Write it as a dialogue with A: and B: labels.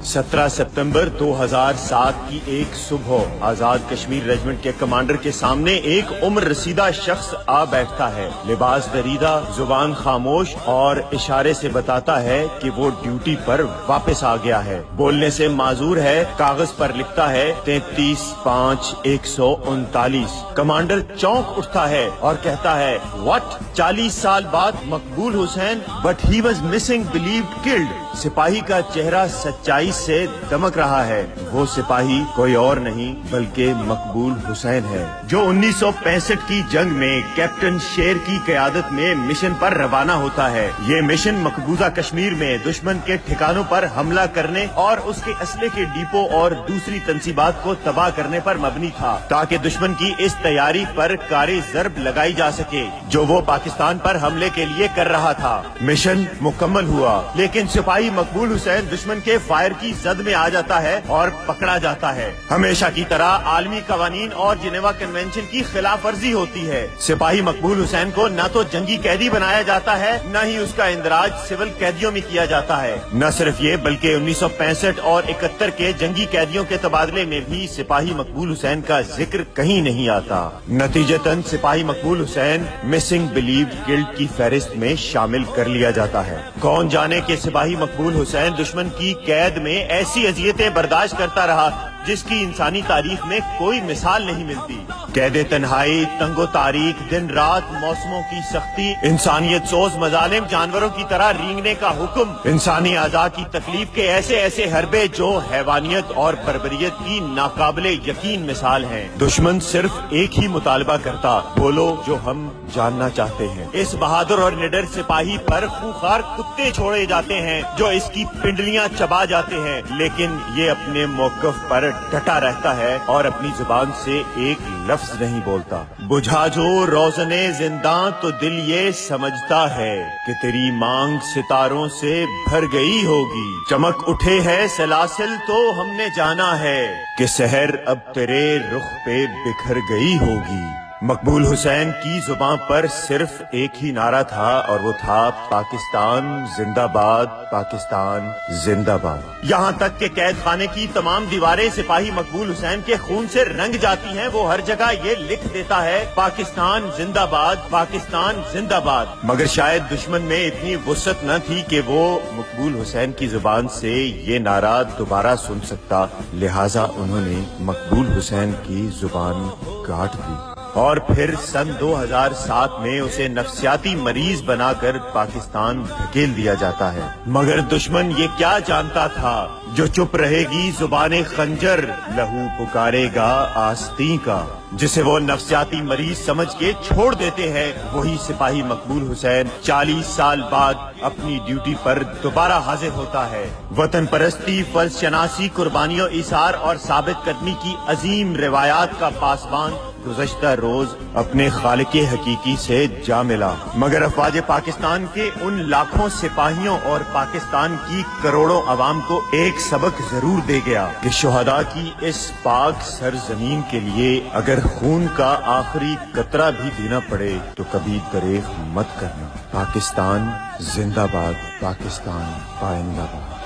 A: 17 सितंबर 2007 की एक सुबह आजाद कश्मीर रेजिमेंट के कमांडर के सामने एक उम्र रसीदा शख्स आ बैठता है। लिबास दरीदा, जुबान खामोश और इशारे से बताता है कि वो ड्यूटी पर वापस आ गया है। बोलने से माजूर है, कागज पर लिखता है 33-5-139। कमांडर चौंक उठता है और कहता है, व्हाट? 40 साल बाद मकबूल Hussain, but he was missing, believed, killed. सिपाही का चेहरा सच्चाई से दमक रहा है। वो सिपाही कोई और नहीं बल्कि मकबूल हुसैन है, जो 1965 की जंग में कैप्टन शेर की क़यादत में मिशन पर रवाना होता है। ये मिशन मकबूजा कश्मीर में दुश्मन के ठिकानों पर हमला करने और उसके असले के डिपो और दूसरी तंसीबात को तबाह करने पर मबनी था, ताकि दुश्मन की इस तैयारी पर कारी ज़र्ब लगाई जा सके जो वो पाकिस्तान पर हमले के लिए कर रहा था। मिशन मुकम्मल हुआ, लेकिन सिपाही मकबूल हुसैन दुश्मन के फायर की जद में आ जाता है और पकड़ा जाता है। हमेशा की तरह आलमी कवानीन और जिनेवा कन्वेंशन की खिलाफ वर्जी होती है। सिपाही मकबूल हुसैन को न तो जंगी कैदी बनाया जाता है, न ही उसका इंदराज सिविल कैदियों में किया जाता है। न सिर्फ ये बल्कि 1965 और 71 के जंगी कैदियों के तबादले में भी सिपाही मकबूल हुसैन का जिक्र कहीं नहीं आता। नतीजतन सिपाही मकबूल हुसैन मिसिंग, बिलीव्ड, किल्ड की फहरिस्त में शामिल कर लिया जाता है। कौन जाने के सिपाही मकबूल हुसैन दुश्मन की कैद में ऐसी अजियतें बर्दाश्त करता रहा जिसकी इंसानी तारीख में कोई मिसाल नहीं मिलती। कैदे तन्हाई, तंगो तारीख, दिन रात, मौसमों की सख्ती, इंसानियत सोज मजालिम, जानवरों की तरह रींगने का हुक्म, इंसानी आज़ा की तकलीफ के ऐसे ऐसे हरबे जो हैवानियत और बर्बरियत की नाकाबिले यकीन मिसाल हैं। दुश्मन सिर्फ एक ही मुतालबा करता, बोलो जो हम जानना चाहते हैं। इस बहादुर और निडर सिपाही पर खूंखार कुत्ते छोड़े जाते हैं जो इसकी पिंडलियां चबा जाते हैं, लेकिन ये अपने मौक़िफ़ पर डटा रहता है और अपनी जुबान से एक लफ्ज नहीं बोलता। बुझा जो रोशने जिंदा तो दिल ये समझता है कि तेरी मांग सितारों से भर गई होगी। चमक उठे है सलासिल तो हमने जाना है कि शहर अब तेरे रुख पे बिखर गई होगी। मकबूल हुसैन की जुबान पर सिर्फ एक ही नारा था और वो था पाकिस्तान जिंदाबाद, पाकिस्तान जिंदाबाद। यहाँ तक कि कैद खाने की तमाम दीवारें सिपाही मकबूल हुसैन के खून से रंग जाती हैं। वो हर जगह ये लिख देता है, पाकिस्तान जिंदाबाद, पाकिस्तान जिंदाबाद। मगर शायद दुश्मन में इतनी वुसअत न थी कि वो मकबूल हुसैन की जुबान से ये नारा दोबारा सुन सकता, लिहाजा उन्होंने मकबूल हुसैन की जुबान काट दी और फिर सन 2007 में उसे नफ्सियाती मरीज बनाकर पाकिस्तान धकेल दिया जाता है। मगर दुश्मन ये क्या जानता था, जो चुप रहेगी जुबाने खंजर, लहू पुकारेगा आस्तीं का। जिसे वो नफ्सियाती मरीज समझ के छोड़ देते हैं, वही सिपाही मकबूल हुसैन 40 साल बाद अपनी ड्यूटी पर दोबारा हाजिर होता है। वतन परस्ती, फर्ज शनासी, कुर्बानियों, इसार और साबित कदमी की अजीम रिवायात का पासबान गुज़श्ता रोज अपने खालिक हकीकी से जा मिला। मगर अफवाज पाकिस्तान के उन लाखों सिपाहियों और पाकिस्तान की करोड़ों अवाम को एक सबक जरूर दे गया कि शुहदा की इस पाक सरजमीन के लिए अगर खून का आखिरी कतरा भी देना पड़े तो कभी दरेख मत करना। पाकिस्तान जिंदाबाद, पाकिस्तान पाइंदाबाद।